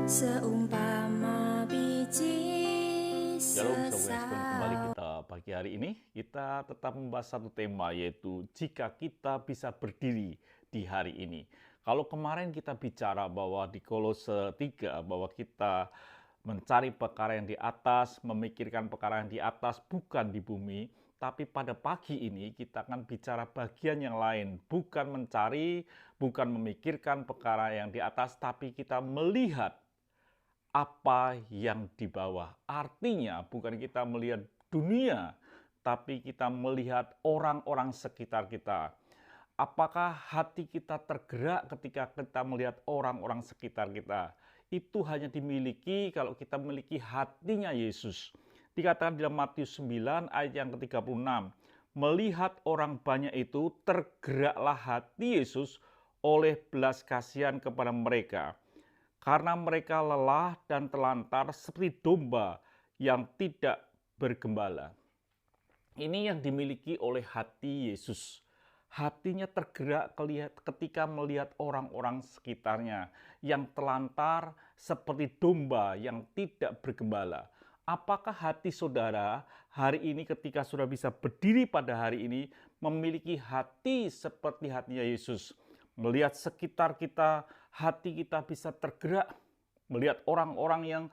Seumpama biji Shalom, saudara yang kembali sesat. kita pagi hari ini. Kita tetap membahas satu tema, yaitu jika kita bisa berdiri di hari ini. Kalau kemarin kita bicara bahwa di Kolose 3, bahwa kita mencari perkara yang di atas, memikirkan perkara yang di atas, bukan di bumi. Tapi pada pagi ini kita akan bicara bagian yang lain. Bukan mencari, bukan memikirkan perkara yang di atas, tapi kita melihat apa yang di bawah. Artinya bukan kita melihat dunia, tapi kita melihat orang-orang sekitar kita. Apakah hati kita tergerak ketika kita melihat orang-orang sekitar kita? Itu hanya dimiliki kalau kita memiliki hatinya Yesus. Dikatakan dalam Matius 9 ayat yang ke-36, melihat orang banyak itu tergeraklah hati Yesus oleh belas kasihan kepada mereka, karena mereka lelah dan terlantar seperti domba yang tidak bergembala. Ini yang dimiliki oleh hati Yesus. Hatinya tergerak ketika melihat orang-orang sekitarnya yang terlantar seperti domba yang tidak bergembala. Apakah hati saudara hari ini ketika sudah bisa berdiri pada hari ini memiliki hati seperti hatinya Yesus? Melihat sekitar kita, hati kita bisa tergerak. Melihat orang-orang yang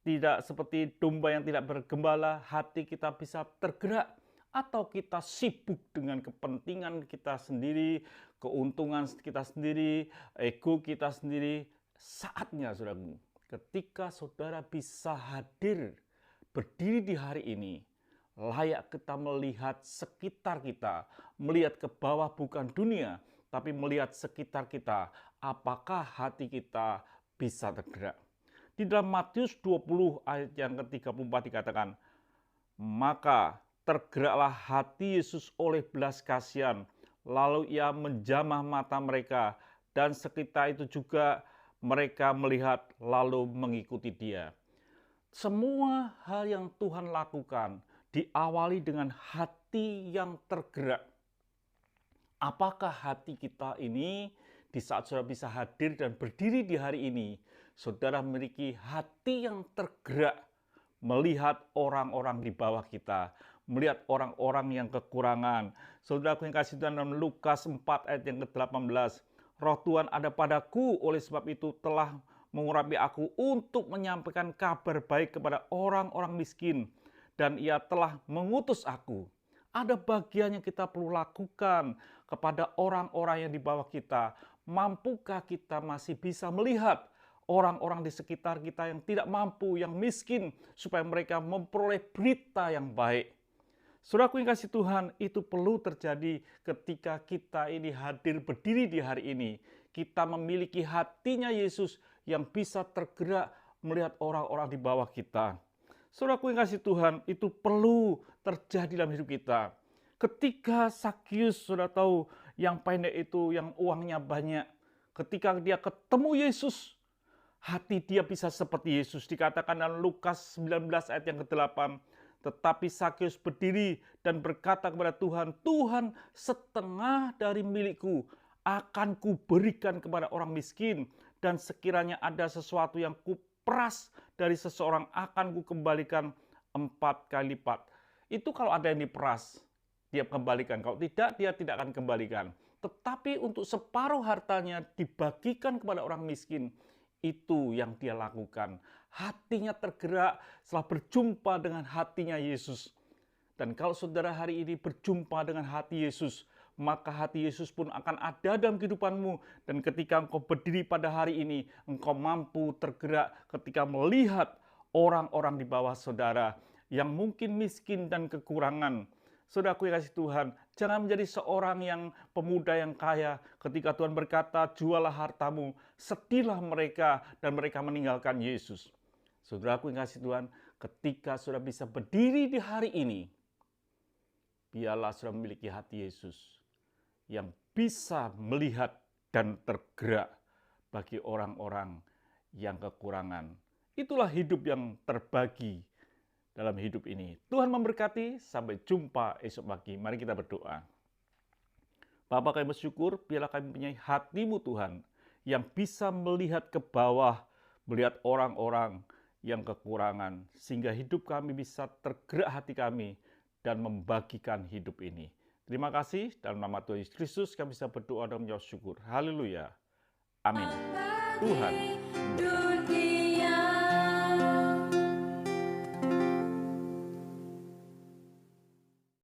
tidak seperti domba yang tidak bergembala, hati kita bisa tergerak. Atau kita sibuk dengan kepentingan kita sendiri, keuntungan kita sendiri, ego kita sendiri. Saatnya, saudaraku, ketika saudara bisa hadir, berdiri di hari ini, layak kita melihat sekitar kita, melihat ke bawah bukan dunia, tapi melihat sekitar kita, apakah hati kita bisa tergerak. Di dalam Matius 20 ayat yang ke-34 dikatakan, maka tergeraklah hati Yesus oleh belas kasihan, lalu ia menjamah mata mereka, dan sekitar itu juga mereka melihat lalu mengikuti dia. Semua hal yang Tuhan lakukan diawali dengan hati yang tergerak. Apakah hati kita ini di saat saudara bisa hadir dan berdiri di hari ini, saudara memiliki hati yang tergerak melihat orang-orang di bawah kita, melihat orang-orang yang kekurangan. Saudara yang kasih Tuhan, dalam Lukas 4 ayat yang ke-18, Roh Tuhan ada padaku, oleh sebab itu telah mengurapi aku untuk menyampaikan kabar baik kepada orang-orang miskin, dan ia telah mengutus aku. Ada bagian yang kita perlu lakukan kepada orang-orang yang di bawah kita. Mampukah kita masih bisa melihat orang-orang di sekitar kita yang tidak mampu, yang miskin, supaya mereka memperoleh berita yang baik? Saudaraku yang kasih Tuhan, itu perlu terjadi ketika kita ini hadir berdiri di hari ini. Kita memiliki hatinya Yesus yang bisa tergerak melihat orang-orang di bawah kita. Saudaraku yang kasih Tuhan, itu perlu terjadi dalam hidup kita. Ketika Sakius, sudah tahu, yang pendek itu, yang uangnya banyak, ketika dia ketemu Yesus, hati dia bisa seperti Yesus. Dikatakan dalam Lukas 19 ayat yang ke-8, tetapi Sakius berdiri dan berkata kepada Tuhan, Tuhan, setengah dari milikku akan kuberikan kepada orang miskin, dan sekiranya ada sesuatu yang kuperas dari seseorang akan kukembalikan 4 kali lipat. Itu kalau ada yang diperas, dia kembalikan. Kalau tidak, dia tidak akan kembalikan. Tetapi untuk separuh hartanya dibagikan kepada orang miskin, itu yang dia lakukan. Hatinya tergerak setelah berjumpa dengan hatinya Yesus. Dan kalau saudara hari ini berjumpa dengan hati Yesus, maka hati Yesus pun akan ada dalam kehidupanmu. Dan ketika engkau berdiri pada hari ini, engkau mampu tergerak ketika melihat orang-orang di bawah saudara yang mungkin miskin dan kekurangan. Saudaraku yang kasih Tuhan, jangan menjadi seorang yang pemuda yang kaya. Ketika Tuhan berkata, jualah hartamu, sedihlah mereka dan mereka meninggalkan Yesus. Saudaraku yang kasih Tuhan, ketika sudah bisa berdiri di hari ini, biarlah sudah memiliki hati Yesus yang bisa melihat dan tergerak bagi orang-orang yang kekurangan. Itulah hidup yang terbagi dalam hidup ini. Tuhan memberkati, sampai jumpa esok pagi. Mari kita berdoa. Bapa, kami bersyukur, biarlah kami mempunyai hati-Mu Tuhan, yang bisa melihat ke bawah melihat orang-orang yang kekurangan, sehingga hidup kami bisa tergerak hati kami dan membagikan hidup ini. Terima kasih, dalam nama Tuhan Yesus Kristus kami bisa berdoa dan menjawab syukur. Haleluya. Amin. Tuhan memberkati.